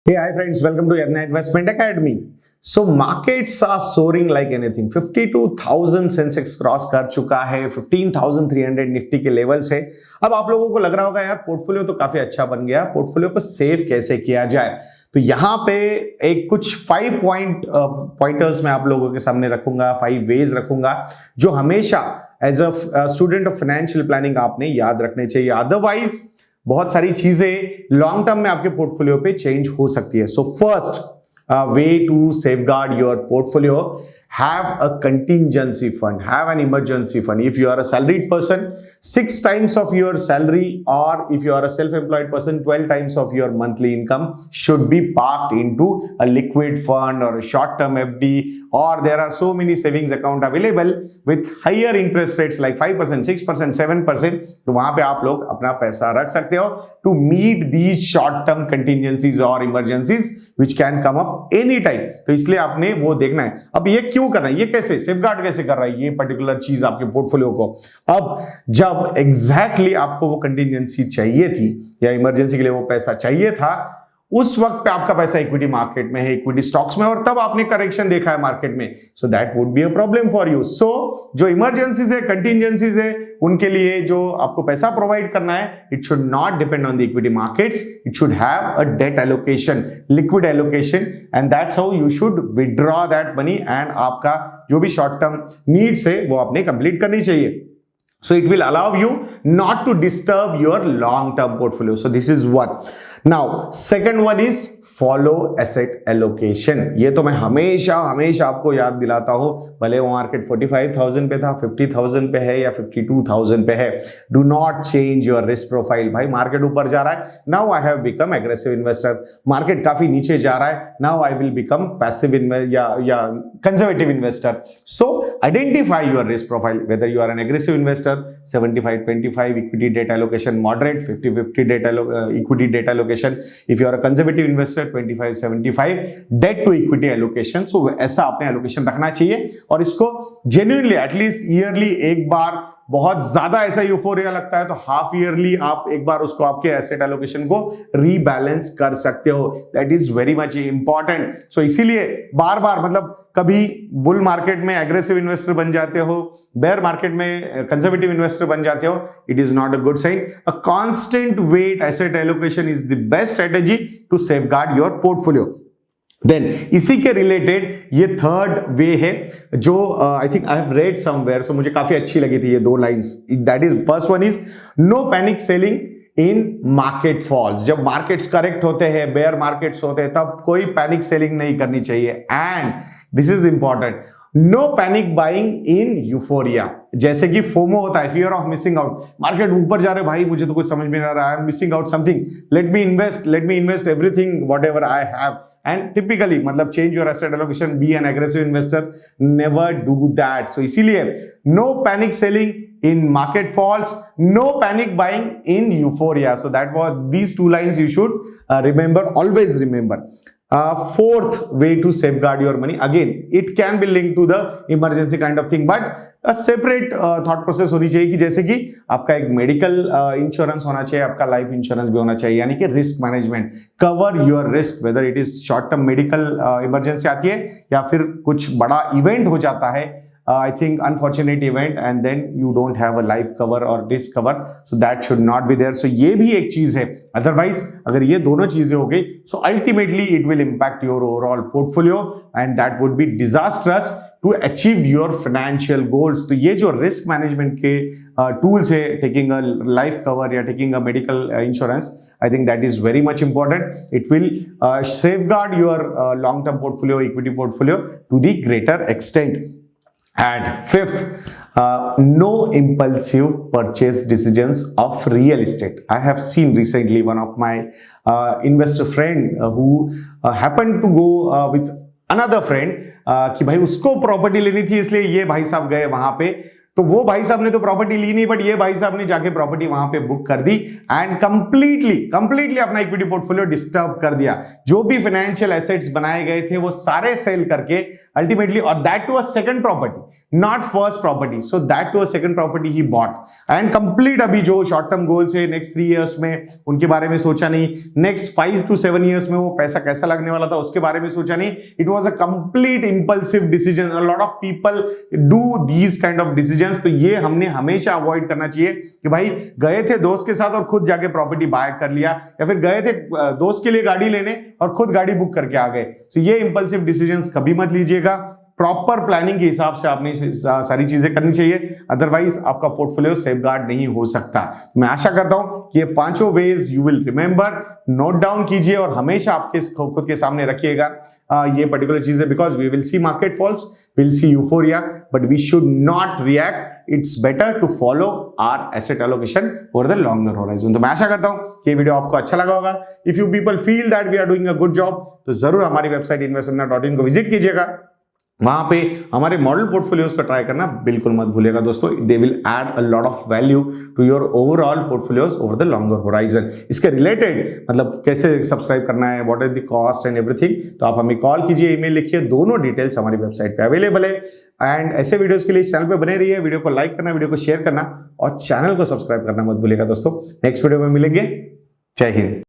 Hey, hi friends, welcome to Yadna Investment Academy. So markets are soaring like anything. 52,000 Sensex cross कर चुका है, 15,300 Nifty के level से। अब आप लोगों को लग रहा होगा यार पोर्टफोलियो तो काफी अच्छा बन गया, पोर्टफोलियो को सेव कैसे किया जाए। तो यहाँ पे एक कुछ 5 पॉइंटर्स मैं आप लोगों के सामने रखूंगा, 5 वेज रखूंगा जो हमेशा as a student of financial planning आपने याद रखने चाहिए। अदरवाइज बहुत सारी चीजें लॉन्ग टर्म में आपके पोर्टफोलियो पे चेंज हो सकती है। So first way to safeguard your portfolio, have a contingency fund, have an emergency fund. If you are a salaried person, 6 times of your salary, or if you are a self-employed person, 12 times of your monthly income should be parked into a liquid fund or a short-term FD, or there are so many savings account available with higher interest rates like 5%, 6%, 7%. तो वहां पे आप लोग अपना पैसा रख सकते हो to meet these short-term contingencies or emergencies which can come up any time. तो इसलिए आपने वो देखना है। अब ये क्यों करना है, ये कैसे सेफगार्ड कैसे कर रहा है ये पर्टिकुलर चीज आपके पोर्टफोलियो को। अब जब एग्जैक्टली आपको वो कंटिजेंसी चाहिए थी या इमरजेंसी के लिए वो पैसा चाहिए था, उस वक्त पे आपका पैसा इक्विटी मार्केट में है, इक्विटी स्टॉक्स में, और तब आपने करेक्शन देखा है मार्केट में, so that would be a problem for you. सो जो इमरजेंसीज है, कंटिजेंसीज है, उनके लिए जो आपको पैसा प्रोवाइड करना है, it should not depend on the equity markets, it should have a debt allocation, liquid allocation, and that's how you should withdraw that money, and आपका जो भी शॉर्ट टर्म नीड्स है वो आपने कंप्लीट करनी चाहिए. So it will allow you not to disturb your long-term portfolio. So this is one. Now, second one is follow asset allocation. ये तो मैं हमेशा आपको याद दिलाता हूं, भले वो मार्केट 45,000 पे था, 50,000 पे है या 52,000 पे है. Do not change your risk profile. भाई मार्केट ऊपर जा रहा है, now I have become aggressive investor. Market काफी नीचे जा रहा है, now I will become passive या conservative investor. So identify your risk profile, whether you are an aggressive investor, 75-25 equity debt allocation, moderate 50-50 equity debt allocation. If you are a conservative investor, 25-75 debt to equity allocation. So ऐसा आपने allocation रखना चाहिए, और इसको genuinely at least yearly एक बार, बहुत ज्यादा ऐसा यूफोरिया लगता है तो हाफ ईयरली आप एक बार उसको आपके एसेट एलोकेशन को रीबैलेंस कर सकते हो. That is very much important. So इसीलिए बार बार, मतलब कभी बुल मार्केट में एग्रेसिव इन्वेस्टर बन जाते हो, बेयर मार्केट में कंजर्वेटिव इन्वेस्टर बन जाते हो, it is not a good sign. A constant weight asset allocation is the best strategy to safeguard your portfolio. Then इसी के रिलेटेड ये थर्ड वे है जो I think I have read somewhere, so मुझे काफी अच्छी लगी थी ये 2 lines. That is first one is no panic selling in market falls. जब मार्केट्स करेक्ट होते हैं, बेयर मार्केट्स होते हैं, तब कोई पैनिक सेलिंग नहीं करनी चाहिए. And this is important, no panic buying in euphoria. जैसे कि फोमो होता है, fear of missing out. Market ऊपर जा रहे भाई, मुझे तो कुछ समझ में नहीं आ रहा, I am missing out something, let me invest everything what ever I have. And typically, मतलब change your asset allocation, be an aggressive investor, never do that. So इसीलिए no panic selling in market falls, no panic buying in euphoria. So that was these 2 lines you should remember, always remember. Fourth way to safeguard your money, again it can be linked to the emergency kind of thing, but a separate thought process होनी चाहिए कि जैसे कि आपका एक medical insurance होना चाहिए, आपका लाइफ इंश्योरेंस भी होना चाहिए, यानी कि risk management. Cover your risk, whether it is short term medical emergency आती है या फिर कुछ बड़ा इवेंट हो जाता है, I think unfortunate event, and then you don't have a life cover or risk cover, so that should not be there. So ये भी एक चीज है. Otherwise अगर ये दोनों चीजें हो गई, so ultimately it will impact your overall portfolio, and that would be disastrous to achieve your financial goals. तो ये जो risk management के tools है, taking a life cover या taking a medical insurance, I think that is very much important. It will safeguard your long-term portfolio, equity portfolio to the greater extent. And fifth, no impulsive purchase decisions of real estate. I have seen recently one of my investor friend who happened to go with another friend कि भाई उसको property लेनी थी, इसलिए ये भाई साहब गए वहां पे. तो वो भाई साहब ने तो प्रॉपर्टी ली नहीं, बट ये भाई साहब ने जाके प्रॉपर्टी वहां पे बुक कर दी एंड कंप्लीटली अपना इक्विटी पोर्टफोलियो डिस्टर्ब कर दिया. जो भी फाइनेंशियल एसेट्स बनाए गए थे वो सारे सेल करके अल्टीमेटली, और that too a second property, not first property, so that too a second property ही बॉट एंड कंप्लीट। अभी जो शॉर्ट टर्म गोल्स है नेक्स्ट 3 इयर्स में, उनके बारे में सोचा नहीं, नेक्स्ट 5 to 7 इयर्स में वो पैसा कैसा लगने वाला था उसके बारे में सोचा नहीं। It was a complete impulsive decision. A lot of people do these kind of decisions. तो ये हमने हमेशा अवॉइड करना चाहिए कि भाई गए थे दोस्त के साथ और खुद जाके प्रॉपर्टी बाय कर लिया, या फिर गए थे दोस्त के लिए गाड़ी लेने और खुद गाड़ी बुक करके आ गए। तो ये इंपल्सिव डिसीजंस कभी मत लीजिएगा। प्रॉपर प्लानिंग के हिसाब से आपने सारी चीजें करनी चाहिए, अदरवाइज आपका पोर्टफोलियो सेफगार्ड नहीं हो सकता। मैं आशा करता हूं कि ये 5 ways you will remember, note down कीजिए और हमेशा आपके खुद के सामने रखिएगा ये पर्टिकुलर चीजें, because we will see market falls, will see euphoria, but we should not react. It's better to follow our asset allocation over the longer horizon. तो मैं आशा करता हूं कि ये वीडियो आपको अच्छा लगा होगा। If you people feel that we are doing a good job, तो जरूर हमारी वेबसाइट investorna.in को विजिट कीजिएगा। वहां पे हमारे मॉडल पोर्टफोलियोज को ट्राई करना बिल्कुल मत भूलिएगा दोस्तों। They will add a lot of value to your overall portfolios over the longer horizon. इसके रिलेटेड मतलब कैसे सब्सक्राइब करना है, what is the cost and everything, तो आप हमें कॉल कीजिए, ईमेल लिखिए, दोनों डिटेल्स हमारी वेबसाइट पे अवेलेबल है। एंड ऐसे वीडियोस के लिए चैनल पे बने रहिए, वीडियो को लाइक करना, वीडियो को शेयर करना और चैनल को सब्सक्राइब करना मत भूलिएगा दोस्तों। नेक्स्ट वीडियो में मिलेंगे। जय हिंद।